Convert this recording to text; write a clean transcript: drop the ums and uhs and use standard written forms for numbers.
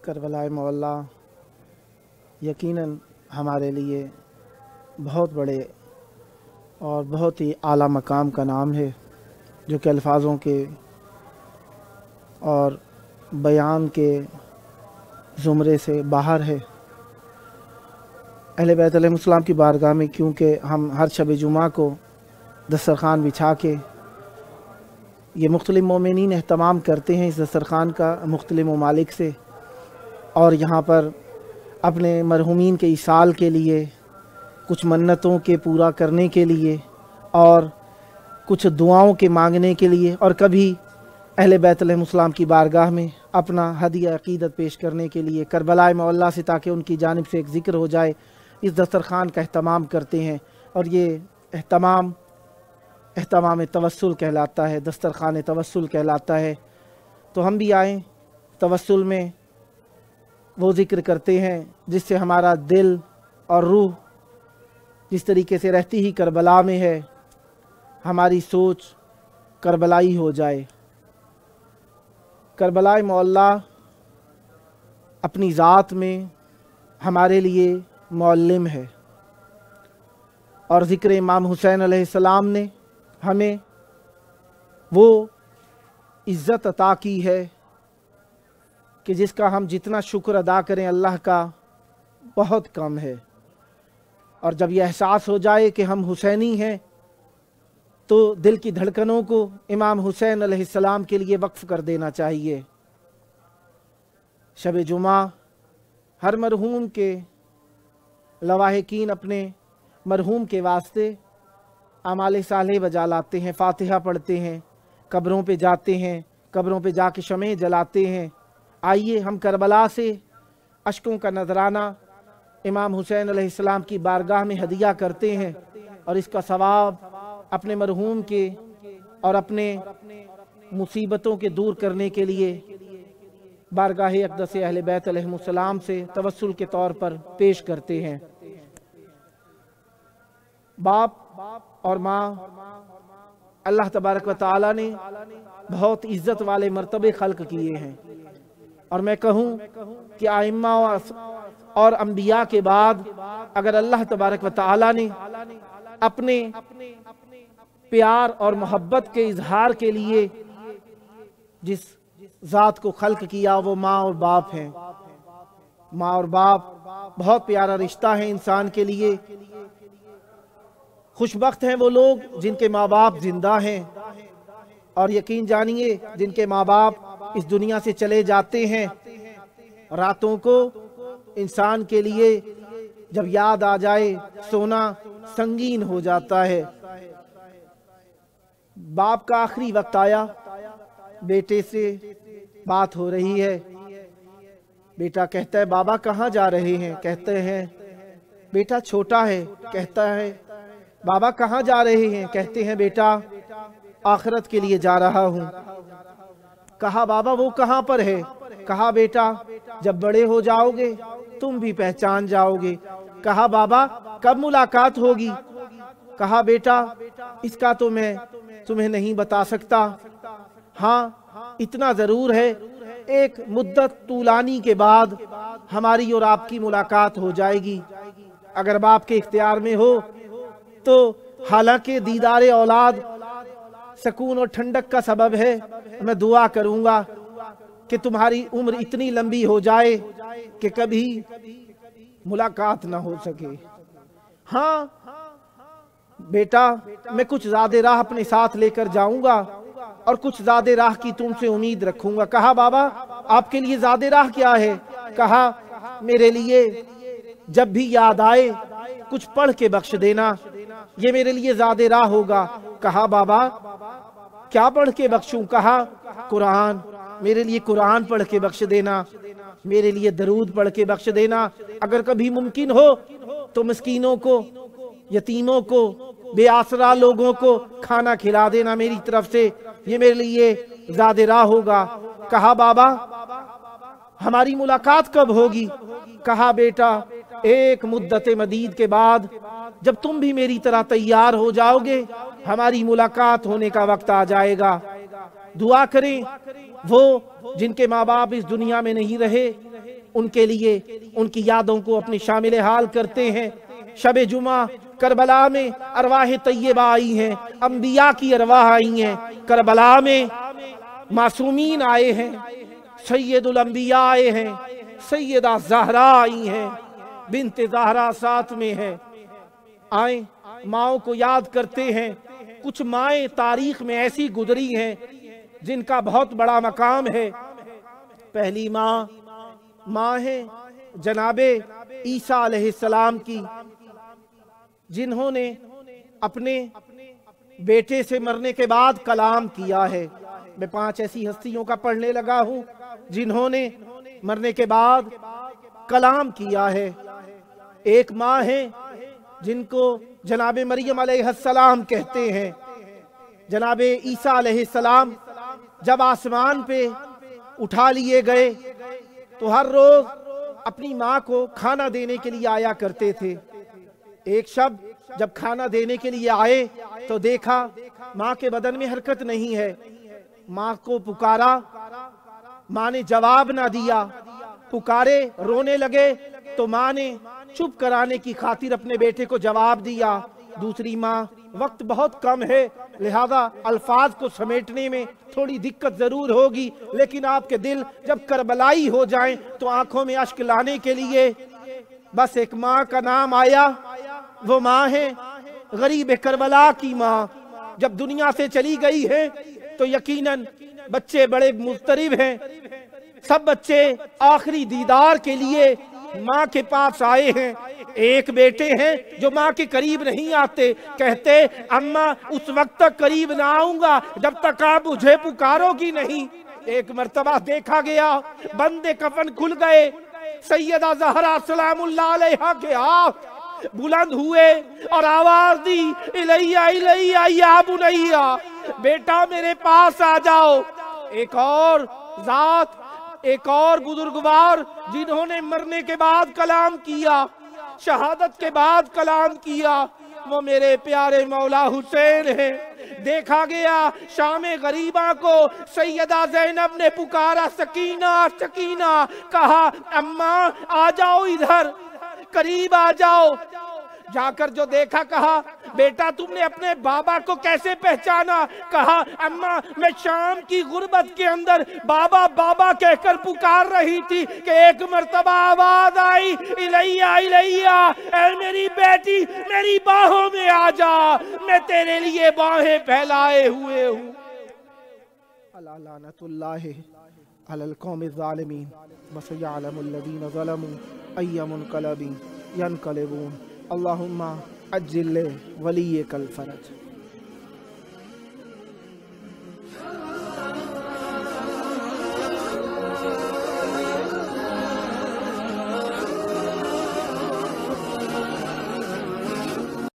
کربلا مولا یقیناً ہمارے لیے بہت بڑے اور بہت ہی اعلیٰ مقام کا نام ہے، جو کہ الفاظوں کے اور بیان کے زمرے سے باہر ہے۔ اہل بیت علیہ السلام کی بارگاہ میں کیونکہ ہم ہر شب جمعہ کو دسترخوان بچھا کے یہ مختلف مومنین اہتمام کرتے ہیں اس دسترخوان کا مختلف ممالک سے، اور یہاں پر اپنے مرحومین کے ایصال کے لیے، کچھ منتوں کے پورا کرنے کے لیے اور کچھ دعاؤں کے مانگنے کے لیے، اور کبھی اہل بیت علیہ السلام کی بارگاہ میں اپنا ہدیہ عقیدت پیش کرنے کے لیے کربلا مولا سے، تاکہ ان کی جانب سے ایک ذکر ہو جائے، اس دسترخوان کا اہتمام کرتے ہیں۔ اور یہ اہتمام توسل کہلاتا ہے، دسترخوان توسل کہلاتا ہے۔ تو ہم بھی آئیں، توسل میں وہ ذکر کرتے ہیں جس سے ہمارا دل اور روح جس طریقے سے رہتی ہی کربلا میں ہے، ہماری سوچ کربلائی ہو جائے۔ کربلا مولا اپنی ذات میں ہمارے لیے معلم ہے، اور ذکر امام حسین علیہ السلام نے ہمیں وہ عزت عطا کی ہے کہ جس کا ہم جتنا شکر ادا کریں اللہ کا بہت کم ہے۔ اور جب یہ احساس ہو جائے کہ ہم حسینی ہیں تو دل کی دھڑکنوں کو امام حسین علیہ السلام کے لیے وقف کر دینا چاہیے۔ شب جمعہ ہر مرحوم کے لواحقین اپنے مرحوم کے واسطے اعمال صالح بجا لاتے ہیں، فاتحہ پڑھتے ہیں، قبروں پہ جاتے ہیں، قبروں پہ جا کے شمع جلاتے ہیں۔ آئیے ہم کربلا سے اشکوں کا نذرانہ امام حسین علیہ السلام کی بارگاہ میں ہدیہ کرتے ہیں، اور اس کا ثواب اپنے مرحوم کے اور اپنے مصیبتوں کے دور کرنے کے لیے بارگاہ اقدس اہل بیت علیہ السلام سے توسل کے طور پر پیش کرتے ہیں۔ باپ اور ماں اللہ تبارک و تعالی نے بہت عزت والے مرتبے خلق کیے ہیں، اور میں کہوں کہ ائمہ اور انبیاء کے بعد اگر اللہ تبارک و تعالی نے اپنے پیار اور محبت کے اظہار کے لیے جس ذات کو خلق کیا وہ ماں اور باپ ہیں۔ ماں اور باپ بہت پیارا رشتہ ہے انسان کے لیے۔ خوش بخت ہیں وہ لوگ جن کے ماں باپ زندہ ہیں، اور یقین جانیے جن کے ماں باپ اس دنیا سے چلے جاتے ہیں، راتوں کو انسان کے لیے جب یاد آ جائے سونا سنگین ہو جاتا ہے۔ باپ کا آخری وقت آیا، بیٹے سے بات ہو رہی ہے، بیٹا کہتا ہے بابا کہاں جا رہے ہیں؟ کہتے ہیں بیٹا چھوٹا ہے، کہتا ہے بابا کہاں جا رہے ہیں؟ کہتے ہیں بیٹا آخرت کے لیے جا رہا ہوں۔ کہا بابا وہ کہاں پر ہے؟ کہا بیٹا جب بڑے ہو جاؤ گے تم بھی پہچان جاؤ گے۔ کہا بابا کب ملاقات ہوگی؟ کہا بیٹا اس کا تو میں تمہیں نہیں بتا سکتا، ہاں اتنا ضرور ہے ایک مدت طولانی کے بعد ہماری اور آپ کی ملاقات ہو جائے گی۔ اگر باپ کے اختیار میں ہو تو حالانکہ دیدار اولاد سکون اور ٹھنڈک کا سبب ہے، میں دعا کروں گا کہ تمہاری عمر اتنی لمبی ہو جائے کہ کبھی ملاقات نہ ہو سکے۔ ہاں بیٹا میں کچھ زیادہ راہ اپنے ساتھ لے کر جاؤں گا اور کچھ زیادہ راہ کی تم سے امید رکھوں گا۔ کہا بابا آپ کے لیے زیادہ راہ کیا ہے؟ کہا میرے لیے جب بھی یاد آئے کچھ پڑھ کے بخش دینا، یہ میرے لیے زیادہ راہ ہوگا۔ کہا بابا کیا پڑھ کے بخشوں؟ کہا قرآن، میرے لیے قرآن پڑھ کے بخش دینا، میرے لیے درود پڑھ کے بخش دینا، اگر کبھی ممکن ہو تو مسکینوں کو، یتیموں کو، بے آسرا لوگوں کو کھانا کھلا دینا میری طرف سے، یہ میرے لیے زیادہ راہ ہوگا۔ کہا بابا ہماری ملاقات کب ہوگی؟ کہا بیٹا ایک مدت مدید کے بعد جب تم بھی میری طرح تیار ہو جاؤ گے ہماری ملاقات ہونے کا وقت آ جائے گا۔ دعا کریں وہ جن کے ماں باپ اس دنیا میں نہیں رہے، ان کے لیے ان کی یادوں کو اپنے شامل حال کرتے ہیں۔ شب جمعہ کربلا میں ارواح طیبہ آئی ہیں، انبیاء کی ارواح آئی ہیں، کربلا میں معصومین آئے ہیں، سید الانبیاء آئے ہیں، سیدہ زہرا آئی ہیں، بنت زہرا ساتھ میں ہے۔ آئیں ماؤں کو یاد کرتے ہیں۔ کچھ مائیں تاریخ میں ایسی گزری ہیں جن کا بہت بڑا مقام ہے۔ پہلی ماں ہے جناب عیسیٰ علیہ السلام کی، جنہوں نے اپنے بیٹے سے مرنے کے بعد کلام کیا ہے۔ میں 5 ایسی ہستیوں کا پڑھنے لگا ہوں جنہوں نے مرنے کے بعد کلام کیا ہے۔ ایک ماں ہے جن کو جناب مریم علیہ السلام کہتے ہیں۔ جناب عیسیٰ علیہ السلام جب آسمان پہ اٹھا لیے گئے تو ہر روز اپنی ماں کو کھانا دینے کے لیے آیا کرتے تھے۔ ایک شب جب کھانا دینے کے لیے آئے تو دیکھا ماں کے بدن میں حرکت نہیں ہے۔ ماں کو پکارا، ماں نے جواب نہ دیا۔ پکارے، رونے لگے تو ماں نے چپ کرانے کی خاطر اپنے بیٹے کو جواب دیا۔ دوسری ماں، وقت بہت کم ہے لہذا الفاظ کو سمیٹنے میں تھوڑی دقت ضرور ہوگی، لیکن آپ کے دل جب کربلائی ہو جائیں تو آنکھوں میں اشک لانے کے لیے بس ایک ماں کا نام آیا۔ وہ ماں ہے غریب کربلا کی ماں۔ جب دنیا سے چلی گئی ہے تو یقیناً بچے بڑے مضطرب ہیں۔ سب بچے آخری دیدار کے لیے ماں کے پاس آئے ہیں۔ ایک بیٹے ہیں جو ماں کے قریب نہیں آتے، کہتے اماں اس وقت تک قریب نہ آؤں گا جب تک آپ مجھے پکارو گی نہیں۔ ایک مرتبہ دیکھا گیا بند کفن کھل گئے، سیدہ زہرا سلام اللہ علیہا کے ہاتھ بلند ہوئے اور آواز دی الیہ الیہ یا بنیہ، بیٹا میرے پاس آ جاؤ۔ ایک اور ذات، ایک اور بزرگوار جنہوں نے مرنے کے بعد کلام کیا، شہادت کے بعد کلام کیا، وہ میرے پیارے مولا حسین ہیں۔ دیکھا گیا شام غریبہ کو سیدہ زینب نے پکارا سکینہ سکینہ، کہا اماں آ جاؤ ادھر، قریب آ جاؤ۔ جا کر جو دیکھا کہا بیٹا تم نے اپنے بابا کو کیسے پہچانا؟ کہا اماں میں شام کی غربت کے اندر بابا بابا کہہ کر پکار رہی تھی کہ ایک مرتبہ آواز آئی الیہ الیہ، اے میری بیٹی میری باہوں میں آ جا، میں تیرے لیے باہیں پھیلائے ہوئے ہوں۔ لعنت اللہ علی القوم الظالمین وسیعلم الذین ظلموا ای منقلب ینقلبون۔ اللہم عجل ولیک الفرج۔